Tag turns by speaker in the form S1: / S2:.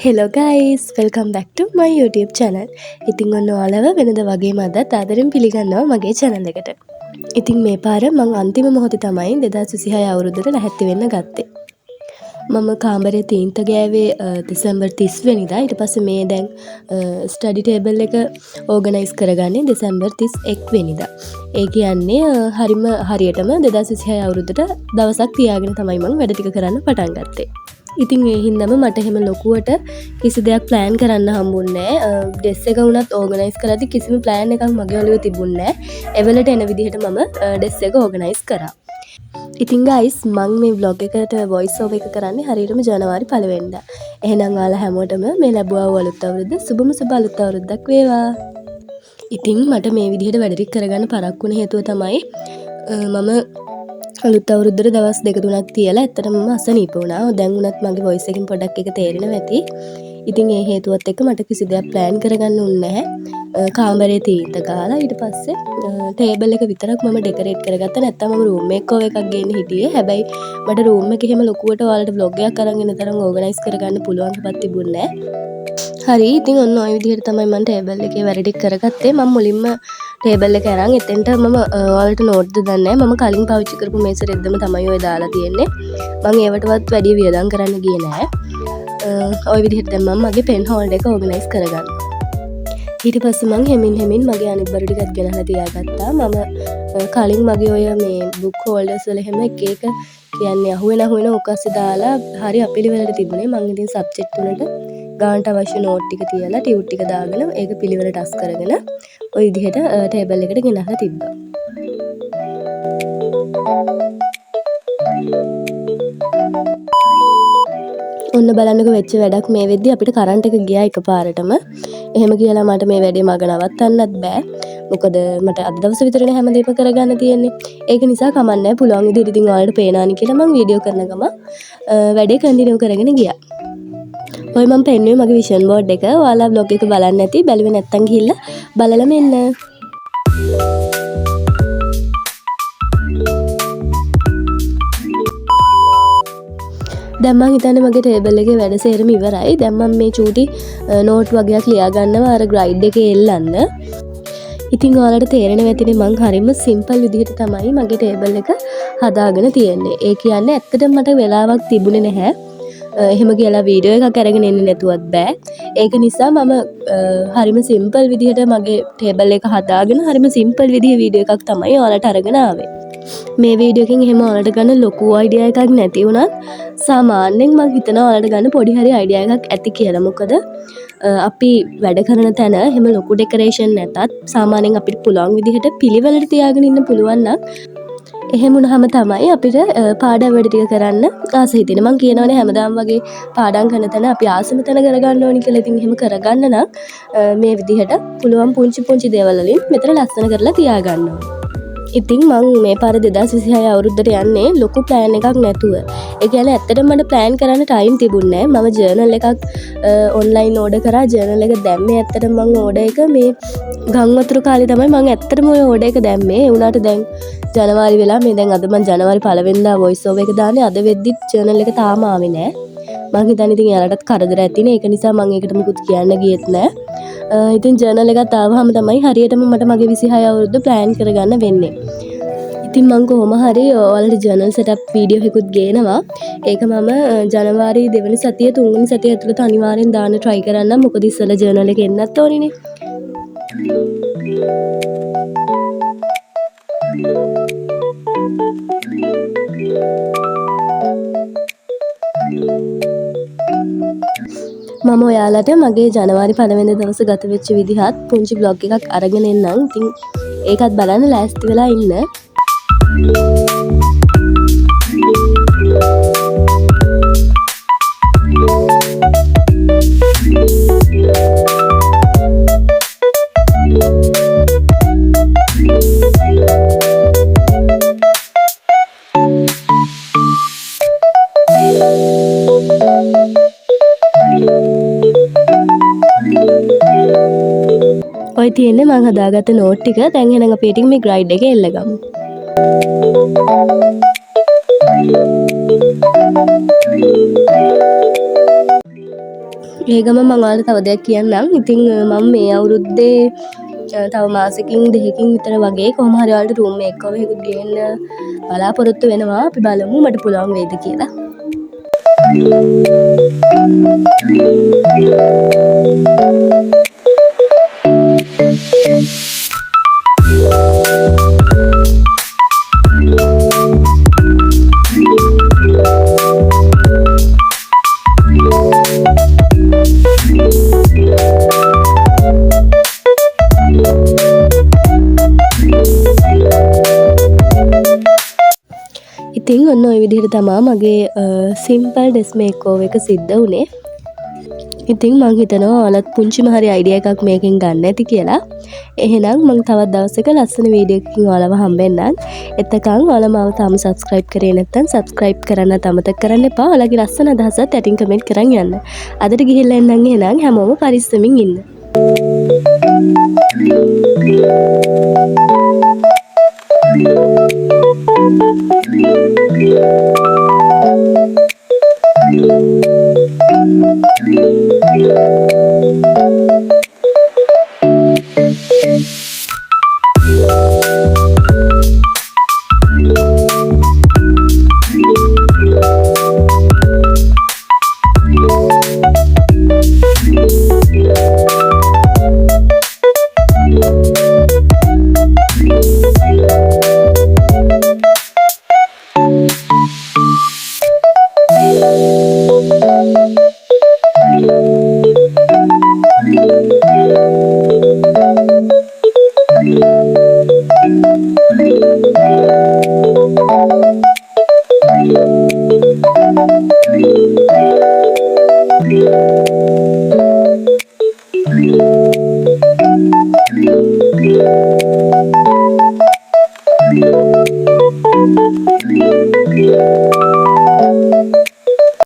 S1: Hello guys, welcome back to my YouTube channel. ඉතින් ඔන්න ඔයාලව වෙනද වගේම අදත් ආදරෙන් පිළිගන්නවා මගේ channel එකට. ඉතින් මේ පාර මම අන්තිම මොහොතේ තමයි 2026 අවුරුද්දට ලැහැත්ති වෙන්න ගත්තේ. මම කාමරේ තීන්ත ගෑවේ දෙසැම්බර් 30 වෙනිදා. ඊට පස්සේ මේ දැන් ස්ටඩි ටේබල් එක ඕගනයිස් කරගන්නේ දෙසැම්බර් 31 වෙනිදා. ඒ කියන්නේ හරියටම 2026 අවුරුද්දට දවසක් තියාගෙන තමයි මම වැඩ ටික කරන්න පටන් ගත්තේ. ඉතින් ඒ හින්දාම මට එහෙම ලොකුවට කිසි දෙයක් ප්ලෑන් කරන්න හම්බුන්නේ නැහැ. ඩෙස් එක වුණත් ඕගනයිස් කරද්දි කිසිම ප්ලෑන් එකක් මගේ ඔළුවේ තිබුණේ නැහැ. එවලට එන විදිහට මම ඩෙස් එක ඕගනයිස් කරා. ඉතින් guys මම මේ vlog එකට voice over එක කරන්නේ හරියටම ජනවාරි 1 වෙනිදා. එහෙනම් ඔයාලා හැමෝටම මේ ලැබුවා වූ අලුත් අවුරුද්ද සුබම සුබ අලුත් අවුරුද්දක් වේවා. ඉතින් මට මේ විදිහට වැඩ ටික කරගන්න පරක්කු වුණ හේතුව තමයි මම අලුත් අවුරුද්දට දවස් 2-3ක් තියලා ඇත්තටම මම අසනීප වුණා. දැන් උනත් මගේ voice එකෙන් පොඩක් එක තේරෙනවා ඇති. ඉතින් ඒ හේතුවත් එක්ක මට කිසි දෙයක් ප්ලෑන් කරගන්න උන්නේ නැහැ. කාමරේ තීන්ත ගාලා ඊට පස්සේ ටේබල් එක විතරක් මම ඩෙකොරේට් කරගත්තා. නැත්තම් මම රූම් මේකෝවර් එකක් ගේන්න හිටියේ. හැබැයි මට රූම් එක එහෙම ලොකුවට ඔයාලට vlog එකක් අරන් එන තරම් ඕගනයිස් කරගන්න පුළුවන්කමක් තිබුණේ නැහැ. හරි ඉතින් ඔන්න ඔය විදිහට තමයි මම ටේබල් එකේ වැඩ ටික කරගත්තේ. මම මුලින්ම ටේබල් එක අරන් එතෙන්ට මම ඔයාලට නෝට් ද දන්නේ නැහැ. මම කලින් පාවිච්චි කරපු මේස රෙද්දම තමයි ඔය දාලා තියෙන්නේ. මම ඒවටවත් වැඩි වියදම් කරන්න ගියේ නැහැ. ඔය විදිහට දැන් මම මගේ පෙන් හෝල්ඩර් එක ඕගනයිස් කරගන්නවා. ඊට පස්සේ මම හෙමින් මගේ අනිත් බඩු ටිකත් ගෙනහලා තියාගත්තා. මම කලින් මගේ ඔය මේ බුක් හෝල්ඩර්ස් වල හැම එක කියන්නේ අහුවෙන ඔකස්සේ දාලා හරි අපිලිවෙලට තිබුණේ. මම ඉතින් සබ්ජෙක්ට් වලට ගානට අවශ්‍ය නෝට් ටික තියලා ටියුට් ටික දාගෙන ඒක පිළිවෙලට අස් කරගෙන ඔය විදිහට ටේබල් එකට ගෙනහලා තිබ්බා. ඔන්න බලන්නකො වෙච්ච වැඩක් මේ වෙද්දි අපිට කරන්ට් එක ගියා එකපාරටම. එහෙම කියලා මට මේ වැඩේ මග නවත්තන්නත් බෑ. මොකද මට අද දවස් විතරනේ හැමදේම කරගන්න තියෙන්නේ. ඒක නිසා කමන්නේ නැහැ. පුළුවන් විදිහට ඉතින් ඔයාලට පේනානි කියලා මම වීඩියෝ කරන ගම වැඩේ කන්ටිනියු කරගෙන ගියා. ඔය මම පෙන්නුවේ මගේ විෂන් බෝඩ් එක. ඔයාලා vlog එක බලන්න නැති බැලුවේ නැත්තම් ගිහිල්ලා බලලා මෙන්න. දැන් මම හිතන්නේ මගේ ටේබල් එකේ වැඩ සේරම ඉවරයි. දැන් මම මේ චූටි නෝට් වගේක් ලියා ගන්නවා අර ග්‍රයිඩ් එකේ එල්ලන්න. ඉතින් ඔයාලට තේරෙනවා ඇතිනේ මං හරියම සිම්පල් විදිහට තමයි මගේ ටේබල් එක හදාගෙන තියෙන්නේ. ඒ කියන්නේ ඇත්තටම මට වෙලාවක් තිබුණේ නැහැ. එහෙම කියලා වීඩියෝ එකක් අරගෙන එන්නේ නැතුවත් බෑ. ඒක නිසා මම හරිම සිම්පල් විදිහට මගේ ටේබල් එක හදාගෙන හරිම සිම්පල් විදිහේ වීඩියෝ එකක් තමයි ඔයාලට අරගෙන ආවේ. මේ වීඩියෝ එකෙන් එහෙම ඔයාලට ගන්න ලොකු අයිඩියා එකක් නැති වුණත් සාමාන්‍යයෙන් මම හිතනවා ඔයාලට ගන්න පොඩි හරි අයිඩියා එකක් ඇති කියලා. මොකද අපි වැඩ කරන තැන එහෙම ලොකු ඩෙකොරේෂන් නැතත් සාමාන්‍යයෙන් අපිට පුළුවන් විදිහට පිළිවෙලට තියාගෙන ඉන්න පුළුවන් නම් එහෙම වුණාම තමයි අපිට පාඩම් වැඩ ටික කරන්න ආස හිතෙන්නේ. මම කියනවානේ හැමදාම වගේ පාඩම් කරන තැන අපි ආසම තැන කරගන්න ඕනි කියලා. ඉතින් එහෙම කරගන්න නම් මේ විදිහට පුළුවන් පුංචි දේවල් වලින් මෙතන ලස්සන කරලා තියාගන්න ඕනේ. ඉතින් මම මේ පාර 2026 අවුරුද්දට යන්නේ ලොකු ප්ලෑන් එකක් නැතුව. ඒ කියන්නේ ඇත්තටම මට ප්ලෑන් කරන්න ටයිම් තිබුණේ නැහැ. මම ජර්නල් එකක් ඔන්ලයින් ඕඩර් කරා. ජර්නල් එක දැම්මේ ඇත්තටම මම ඕඩර් එක මේ ගම් වතුර කාලේ තමයි මම ඇත්තටම ඔය ඕඩර් එක දැම්මේ. ඒ උනාට දැන් ජනවාරි වෙලා මේ දැන් අද මම ජනවාරි 1 වෙනිදා වොයිස් ඕවර් එක දාන්නේ. අද වෙද්දිත් ජර්නල් එක තාම ආවේ නැහැ. මම හිතන්නේ ඉතින් එයාලටත් කරදර ඇතිනේ. ඒක නිසා මම ඒකට මුකුත් කියන්න ගියෙත් නැහැ. ඉතින් ජර්නල් එකත් ආවහම තමයි හරියටම මට මගේ 26 අවුරුද්ද ප්ලෑන් කරගන්න වෙන්නේ. ඉතින් මම කොහොම හරි ඔයාලට ජර්නල් සෙටප් වීඩියෝ එකකුත් ගේනවා. ඒක මම ජනවාරි 2 වෙනි සතිය 3 වෙනි සතිය ඇතුළත අනිවාර්යෙන් දාන්න try කරන්නම්. මොකද ඉස්සෙල්ලා ජර්නල් එක එන්නත් ඕනිනේ. මම ඔයාලට මගේ ජනවාරි 1 වෙනිදා දවස ගත වෙච්ච විදිහත් පුංචි vlog එකක් අරගෙන එන්නම්. ඉතින් ඒකත් බලන්න ලෑස්ති වෙලා ඉන්න. ඔය තියෙන්නේ මං හදාගත්ත නෝට් ටික. දැන් එහෙනම් අපි ඉතින් මේ ග්‍රයිඩ් එක එල්ල ගමු. ඒ ගමන් මම ඔයාලට තව දෙයක් කියන්නම්. ඉතින් මම මේ අවුරුද්දේ තව මාසෙකින් දෙකකින් විතර වගේ කොහොම හරි ඔයාලට රූම් එකක් කොහෙකුත් ගේන්න බලාපොරොත්තු වෙනවා. අපි බලමු මට පුළුවන් වේද කියලා. ඉතින් ඔන්න ඔය විදිහට තමා මගේ සිම්පල් ඩ්‍රෙස් මේක්ಓවර් එක සිද්ධ වුණේ. ඉතින් මං හිතනවා ඔයාලත් පුංචිම හරි අයිඩියා එකක් මේකෙන් ගන්න ඇති කියලා. එහෙනම් මං තවත් දවසක ලස්සන වීඩියෝ එකකින් ඔයාලව හම්බෙන්නම්. එතකන් ඔයාලා මාව තාම subscribe කරේ නැත්නම් subscribe කරන්න අමතක කරන්න එපා. ඔයාලගේ ලස්සන අදහසත් යටින් comment කරන් යන්න. අදට ගිහිල්ලා එන්නම් එහෙනම් හැමෝම පරිස්සමින් ඉන්න. Thank you.